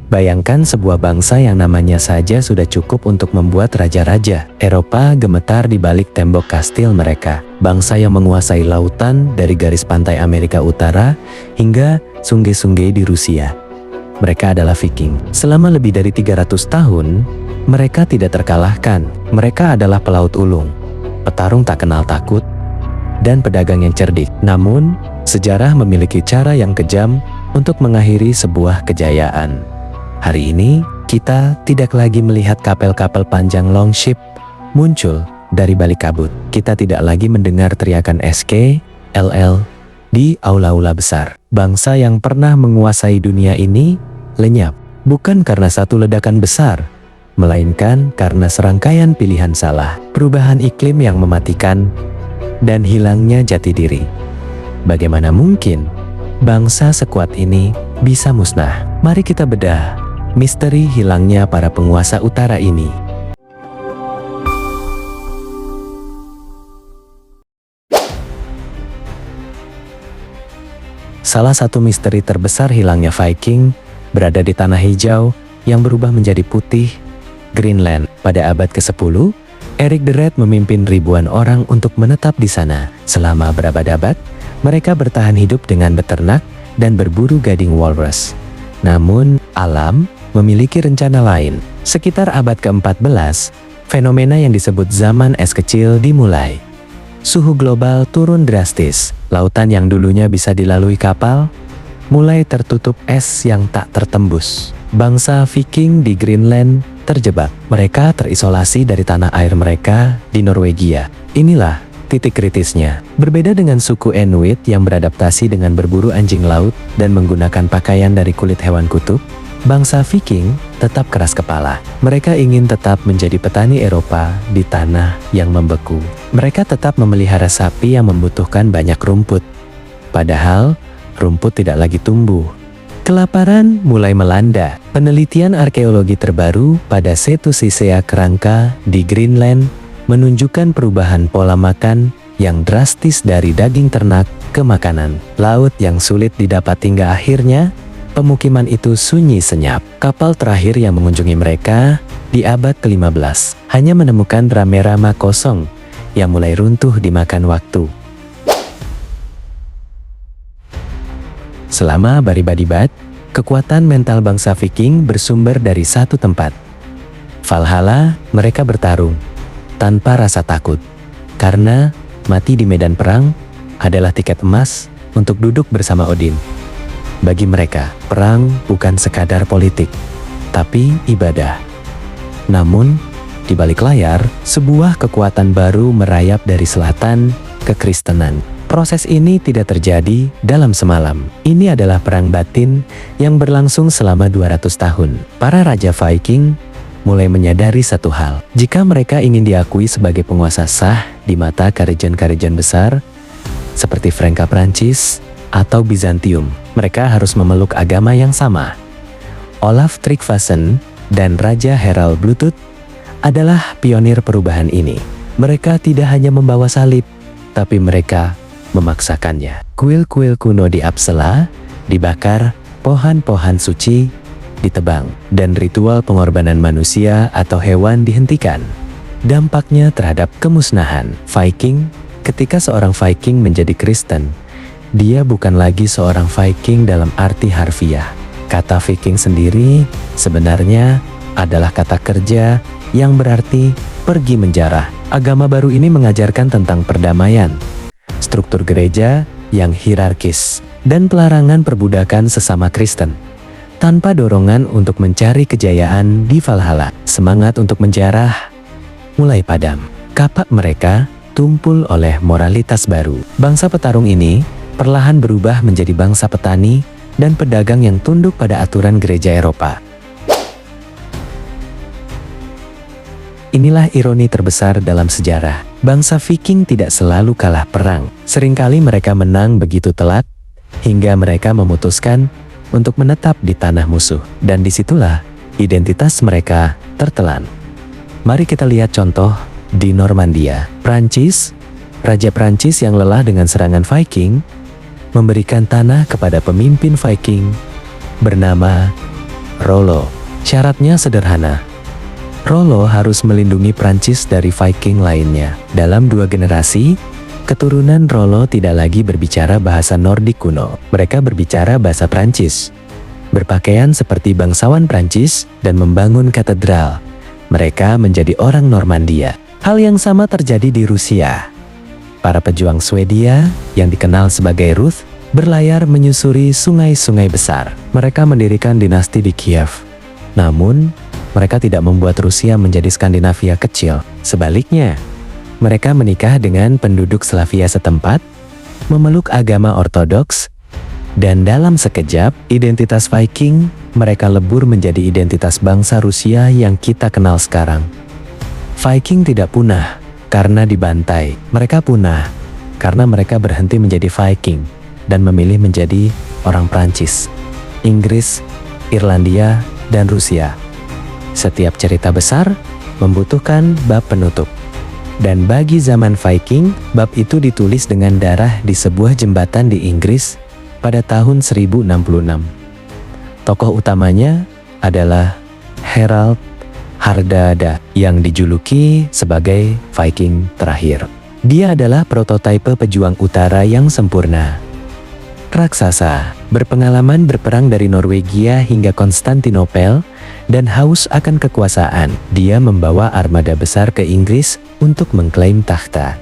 Bayangkan sebuah bangsa yang namanya saja sudah cukup untuk membuat raja-raja Eropa gemetar di balik tembok kastil mereka. Bangsa yang menguasai lautan dari garis pantai Amerika Utara hingga sungai-sungai di Rusia. Mereka adalah Viking. Selama lebih dari 300 tahun, mereka tidak terkalahkan. Mereka adalah pelaut ulung, petarung tak kenal takut, dan pedagang yang cerdik. Namun, sejarah memiliki cara yang kejam untuk mengakhiri sebuah kejayaan. Hari ini, kita tidak lagi melihat kapel-kapel panjang longship muncul dari balik kabut. Kita tidak lagi mendengar teriakan SK, LL di aula-aula besar. Bangsa yang pernah menguasai dunia ini lenyap, bukan karena satu ledakan besar, melainkan karena serangkaian pilihan salah, perubahan iklim yang mematikan, dan hilangnya jati diri. Bagaimana mungkin bangsa sekuat ini bisa musnah? Mari kita bedah misteri hilangnya para penguasa utara ini. Salah satu misteri terbesar hilangnya Viking berada di tanah hijau yang berubah menjadi putih, Greenland. Pada abad ke-10, Erik the Red memimpin ribuan orang untuk menetap di sana. Selama berabad-abad, mereka bertahan hidup dengan beternak dan berburu gading walrus. Namun, alam memiliki rencana lain. Sekitar abad ke-14, fenomena yang disebut zaman es kecil dimulai. Suhu global turun drastis. Lautan yang dulunya bisa dilalui kapal, mulai tertutup es yang tak tertembus. Bangsa Viking di Greenland terjebak. Mereka terisolasi dari tanah air mereka di Norwegia. Inilah titik kritisnya. Berbeda dengan suku Inuit yang beradaptasi dengan berburu anjing laut dan menggunakan pakaian dari kulit hewan kutub, bangsa Viking tetap keras kepala. Mereka ingin tetap menjadi petani Eropa di tanah yang membeku. Mereka tetap memelihara sapi yang membutuhkan banyak rumput. Padahal, rumput tidak lagi tumbuh. Kelaparan mulai melanda. Penelitian arkeologi terbaru pada Setu Sisea Kerangka di Greenland menunjukkan perubahan pola makan yang drastis dari daging ternak ke makanan laut yang sulit didapat hingga akhirnya pemukiman itu sunyi senyap. Kapal terakhir yang mengunjungi mereka di abad ke-15 hanya menemukan rame-rama kosong yang mulai runtuh dimakan waktu. Selama abad-abad, kekuatan mental bangsa Viking bersumber dari satu tempat. Valhalla. Mereka bertarung tanpa rasa takut, karena mati di medan perang adalah tiket emas untuk duduk bersama Odin. Bagi mereka, perang bukan sekadar politik, tapi ibadah. Namun, di balik layar, sebuah kekuatan baru merayap dari selatan ke Kristenan. Proses ini tidak terjadi dalam semalam. Ini adalah perang batin yang berlangsung selama 200 tahun. Para raja Viking mulai menyadari satu hal. Jika mereka ingin diakui sebagai penguasa sah di mata karajan-karajan besar, seperti Franka Prancis atau Bizantium, mereka harus memeluk agama yang sama. Olaf Tryggvason dan Raja Harald Bluetooth adalah pionir perubahan ini. Mereka tidak hanya membawa salib, tapi mereka memaksakannya. Kuil-kuil kuno di Uppsala dibakar, pohon-pohon suci ditebang, dan ritual pengorbanan manusia atau hewan dihentikan. Dampaknya terhadap kemusnahan Viking. Ketika seorang Viking menjadi Kristen, dia bukan lagi seorang Viking dalam arti harfiah. Kata Viking sendiri sebenarnya adalah kata kerja yang berarti pergi menjarah. Agama baru ini mengajarkan tentang perdamaian, struktur gereja yang hierarkis, dan pelarangan perbudakan sesama Kristen. Tanpa dorongan untuk mencari kejayaan di Valhalla, semangat untuk menjarah mulai padam. Kapak mereka tumpul oleh moralitas baru. Bangsa petarung ini perlahan berubah menjadi bangsa petani dan pedagang yang tunduk pada aturan gereja Eropa. Inilah ironi terbesar dalam sejarah. Bangsa Viking tidak selalu kalah perang. Seringkali mereka menang begitu telat, hingga mereka memutuskan untuk menetap di tanah musuh. Dan disitulah identitas mereka tertelan. Mari kita lihat contoh di Normandia. Prancis, Raja Prancis yang lelah dengan serangan Viking, memberikan tanah kepada pemimpin Viking bernama Rollo. Syaratnya sederhana. Rollo harus melindungi Prancis dari Viking lainnya. Dalam 2 generasi, keturunan Rollo tidak lagi berbicara bahasa Nordik kuno. Mereka berbicara bahasa Prancis, berpakaian seperti bangsawan Prancis, dan membangun katedral. Mereka menjadi orang Normandia. Hal yang sama terjadi di Rusia. Para pejuang Swedia, yang dikenal sebagai Ruth, berlayar menyusuri sungai-sungai besar. Mereka mendirikan dinasti di Kiev. Namun, mereka tidak membuat Rusia menjadi Skandinavia kecil. Sebaliknya, mereka menikah dengan penduduk Slavia setempat, memeluk agama Ortodoks, dan dalam sekejap, identitas Viking mereka lebur menjadi identitas bangsa Rusia yang kita kenal sekarang. Viking tidak punah karena dibantai. Mereka punah karena mereka berhenti menjadi Viking dan memilih menjadi orang Prancis, Inggris, Irlandia, dan Rusia. Setiap cerita besar membutuhkan bab penutup. Dan bagi zaman Viking, bab itu ditulis dengan darah di sebuah jembatan di Inggris pada tahun 1066. Tokoh utamanya adalah Harald Hardrada yang dijuluki sebagai Viking terakhir. Dia adalah prototipe pejuang utara yang sempurna. Raksasa, berpengalaman berperang dari Norwegia hingga Konstantinopel, dan haus akan kekuasaan, dia membawa armada besar ke Inggris untuk mengklaim takhta.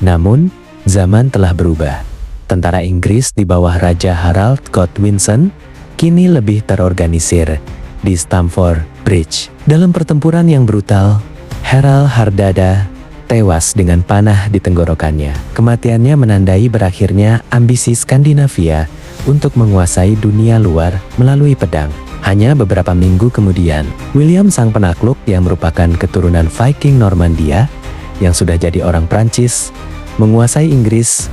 Namun, zaman telah berubah. Tentara Inggris di bawah Raja Harald Godwinson kini lebih terorganisir di Stamford Bridge. Dalam pertempuran yang brutal, Harald Hardrada tewas dengan panah di tenggorokannya. Kematiannya menandai berakhirnya ambisi Skandinavia untuk menguasai dunia luar melalui pedang. Hanya beberapa minggu kemudian, William sang penakluk yang merupakan keturunan Viking Normandia yang sudah jadi orang Prancis menguasai Inggris.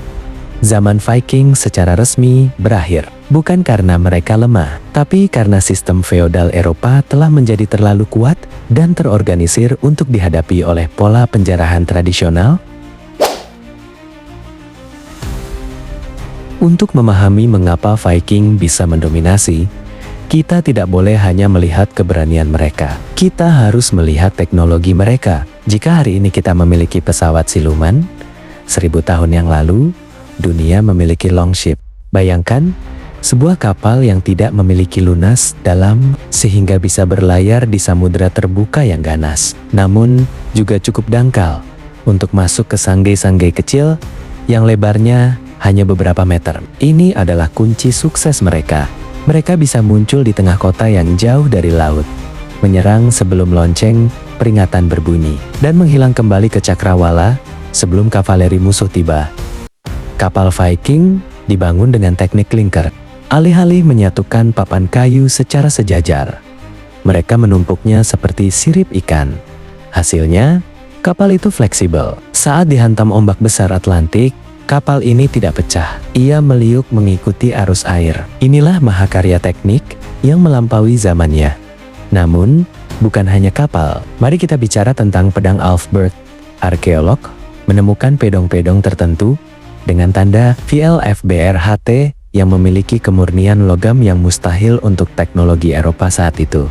Zaman Viking secara resmi berakhir, bukan karena mereka lemah, tapi karena sistem feodal Eropa telah menjadi terlalu kuat dan terorganisir untuk dihadapi oleh pola penjarahan tradisional. Untuk memahami mengapa Viking bisa mendominasi, kita tidak boleh hanya melihat keberanian mereka. Kita harus melihat teknologi mereka. Jika hari ini kita memiliki pesawat siluman, 1000 tahun yang lalu, dunia memiliki longship. Bayangkan, sebuah kapal yang tidak memiliki lunas dalam sehingga bisa berlayar di samudera terbuka yang ganas. Namun, juga cukup dangkal untuk masuk ke sanggei-sanggei kecil yang lebarnya hanya beberapa meter. Ini adalah kunci sukses mereka. Mereka bisa muncul di tengah kota yang jauh dari laut, menyerang sebelum lonceng peringatan berbunyi, dan menghilang kembali ke cakrawala sebelum kavaleri musuh tiba. Kapal Viking dibangun dengan teknik klinker. Alih-alih menyatukan papan kayu secara sejajar, mereka menumpuknya seperti sirip ikan. Hasilnya, kapal itu fleksibel. Saat dihantam ombak besar Atlantik, kapal ini tidak pecah. Ia meliuk mengikuti arus air. Inilah mahakarya teknik yang melampaui zamannya. Namun, bukan hanya kapal. Mari kita bicara tentang pedang Alfbert. Arkeolog menemukan pedang-pedang tertentu dengan tanda VLFBRHT yang memiliki kemurnian logam yang mustahil untuk teknologi Eropa saat itu.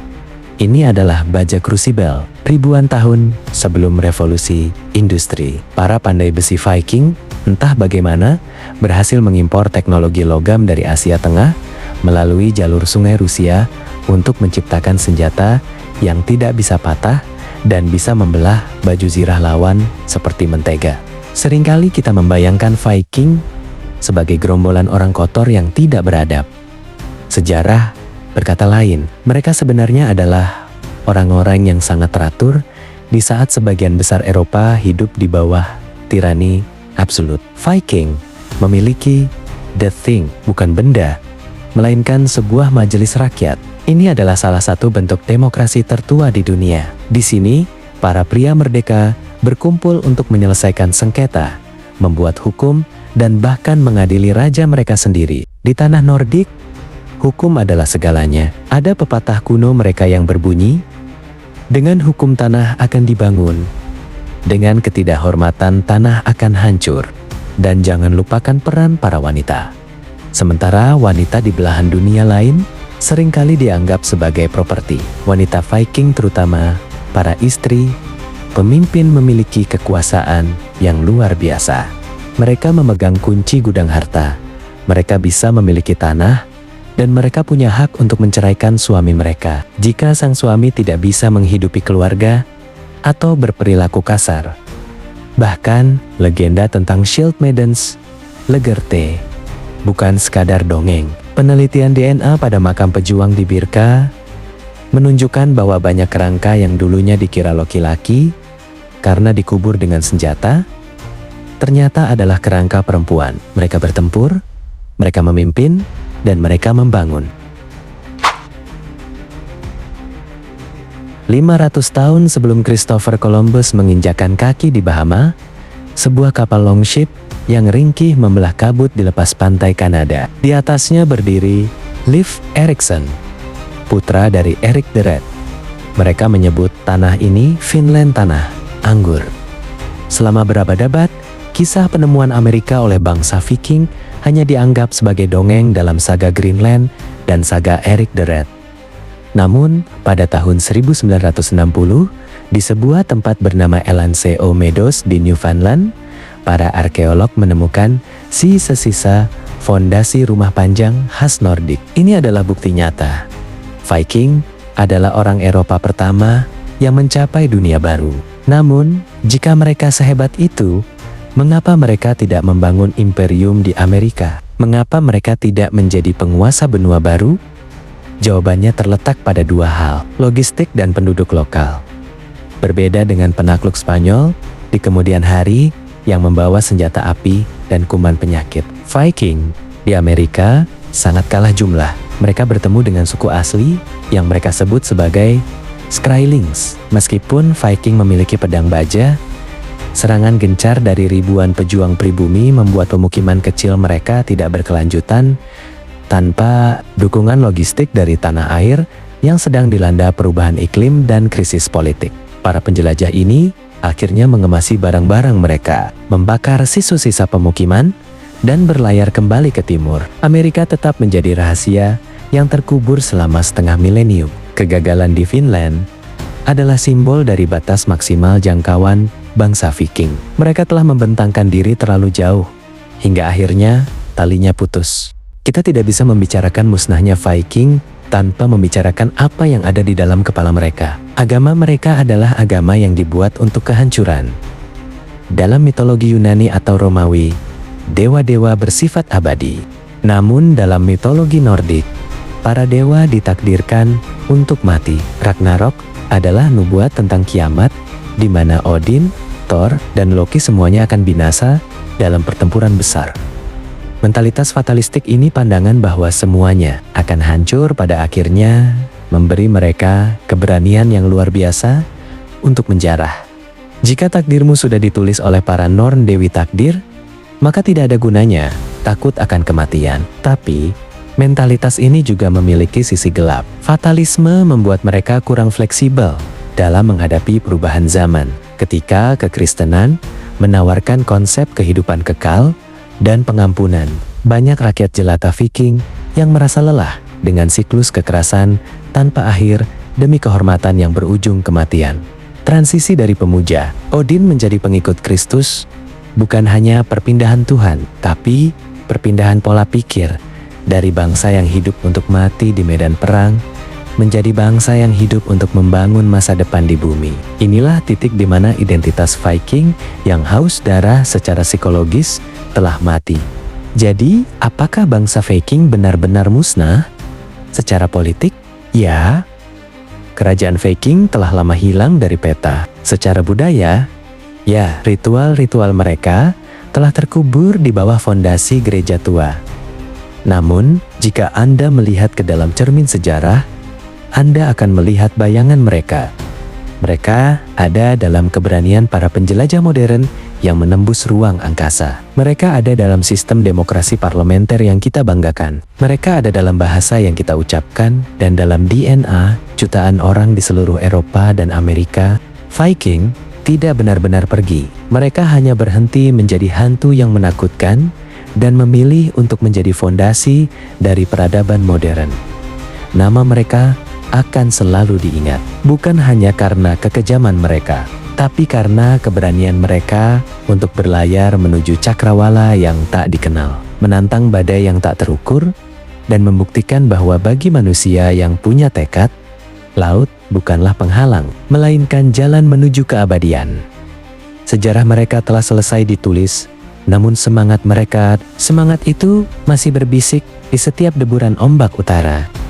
Ini adalah baja krusibel. Ribuan tahun sebelum revolusi industri, para pandai besi Viking entah bagaimana berhasil mengimpor teknologi logam dari Asia Tengah melalui jalur sungai Rusia untuk menciptakan senjata yang tidak bisa patah dan bisa membelah baju zirah lawan seperti mentega. Seringkali kita membayangkan Viking sebagai gerombolan orang kotor yang tidak beradab. Sejarah berkata lain, mereka sebenarnya adalah orang-orang yang sangat teratur di saat sebagian besar Eropa hidup di bawah tirani absolut. Viking memiliki the thing, bukan benda, melainkan sebuah majelis rakyat. Ini adalah salah satu bentuk demokrasi tertua di dunia. Di sini, para pria merdeka berkumpul untuk menyelesaikan sengketa, membuat hukum, dan bahkan mengadili raja mereka sendiri. Di tanah Nordik, hukum adalah segalanya. Ada pepatah kuno mereka yang berbunyi, dengan hukum tanah akan dibangun, dengan ketidakhormatan tanah akan hancur, dan jangan lupakan peran para wanita. Sementara wanita di belahan dunia lain seringkali dianggap sebagai properti. Wanita Viking, terutama para istri, pemimpin, memiliki kekuasaan yang luar biasa. Mereka memegang kunci gudang harta. Mereka bisa memiliki tanah, dan mereka punya hak untuk menceraikan suami mereka jika sang suami tidak bisa menghidupi keluarga atau berperilaku kasar. Bahkan, legenda tentang Shield Maidens, Legerte, bukan sekadar dongeng. Penelitian DNA pada makam pejuang di Birka menunjukkan bahwa banyak kerangka yang dulunya dikira laki-laki karena dikubur dengan senjata, ternyata adalah kerangka perempuan. Mereka bertempur, mereka memimpin, dan mereka membangun. 500 tahun sebelum Christopher Columbus menginjakan kaki di Bahama, sebuah kapal longship yang ringkih membelah kabut di lepas pantai Kanada. Di atasnya berdiri Leif Erikson, putra dari Erik the Red. Mereka menyebut tanah ini Finland, tanah anggur. Selama berabad-abad, kisah penemuan Amerika oleh bangsa Viking hanya dianggap sebagai dongeng dalam saga Greenland dan saga Erik the Red. Namun, pada tahun 1960, di sebuah tempat bernama Elanseo Meadows di Newfoundland, para arkeolog menemukan sisa-sisa fondasi rumah panjang khas Nordik. Ini adalah bukti nyata. Viking adalah orang Eropa pertama yang mencapai dunia baru. Namun, jika mereka sehebat itu, mengapa mereka tidak membangun imperium di Amerika? Mengapa mereka tidak menjadi penguasa benua baru? Jawabannya terletak pada dua hal, logistik dan penduduk lokal. Berbeda dengan penakluk Spanyol, di kemudian hari yang membawa senjata api dan kuman penyakit. Viking di Amerika sangat kalah jumlah. Mereka bertemu dengan suku asli yang mereka sebut sebagai Skrylings. Meskipun Viking memiliki pedang baja, serangan gencar dari ribuan pejuang pribumi membuat pemukiman kecil mereka tidak berkelanjutan tanpa dukungan logistik dari tanah air yang sedang dilanda perubahan iklim dan krisis politik. Para penjelajah ini akhirnya mengemasi barang-barang mereka, membakar sisa-sisa pemukiman, dan berlayar kembali ke timur. Amerika tetap menjadi rahasia yang terkubur selama setengah milenium. Kegagalan di Finland adalah simbol dari batas maksimal jangkauan bangsa Viking. Mereka telah membentangkan diri terlalu jauh, hingga akhirnya talinya putus. Kita tidak bisa membicarakan musnahnya Viking tanpa membicarakan apa yang ada di dalam kepala mereka. Agama mereka adalah agama yang dibuat untuk kehancuran. Dalam mitologi Yunani atau Romawi, dewa-dewa bersifat abadi. Namun dalam mitologi Nordik, para dewa ditakdirkan untuk mati. Ragnarok adalah nubuat tentang kiamat, di mana Odin, Thor, dan Loki semuanya akan binasa dalam pertempuran besar. Mentalitas fatalistik ini pandangan bahwa semuanya akan hancur pada akhirnya memberi mereka keberanian yang luar biasa untuk menjarah. Jika takdirmu sudah ditulis oleh para Norn Dewi Takdir, maka tidak ada gunanya takut akan kematian. Tapi, mentalitas ini juga memiliki sisi gelap. Fatalisme membuat mereka kurang fleksibel dalam menghadapi perubahan zaman. Ketika kekristenan menawarkan konsep kehidupan kekal dan pengampunan, banyak rakyat jelata Viking yang merasa lelah dengan siklus kekerasan tanpa akhir demi kehormatan yang berujung kematian. Transisi dari pemuja Odin menjadi pengikut Kristus bukan hanya perpindahan Tuhan, tapi perpindahan pola pikir dari bangsa yang hidup untuk mati di medan perang menjadi bangsa yang hidup untuk membangun masa depan di bumi. Inilah titik di mana identitas Viking yang haus darah secara psikologis telah mati. Jadi, apakah bangsa Viking benar-benar musnah? Secara politik, ya. Kerajaan Viking telah lama hilang dari peta. Secara budaya, ya, ritual-ritual mereka telah terkubur di bawah fondasi gereja tua. Namun, jika Anda melihat ke dalam cermin sejarah, Anda akan melihat bayangan mereka. Mereka ada dalam keberanian para penjelajah modern yang menembus ruang angkasa. Mereka ada dalam sistem demokrasi parlementer yang kita banggakan. Mereka ada dalam bahasa yang kita ucapkan dan dalam DNA jutaan orang di seluruh Eropa dan Amerika. Viking tidak benar-benar pergi. Mereka hanya berhenti menjadi hantu yang menakutkan dan memilih untuk menjadi fondasi dari peradaban modern. nama mereka akan selalu diingat. Bukan hanya karena kekejaman mereka, tapi karena keberanian mereka untuk berlayar menuju cakrawala yang tak dikenal, menantang badai yang tak terukur, dan membuktikan bahwa bagi manusia yang punya tekad, laut bukanlah penghalang, melainkan jalan menuju keabadian. Sejarah mereka telah selesai ditulis, namun semangat itu masih berbisik di setiap deburan ombak utara.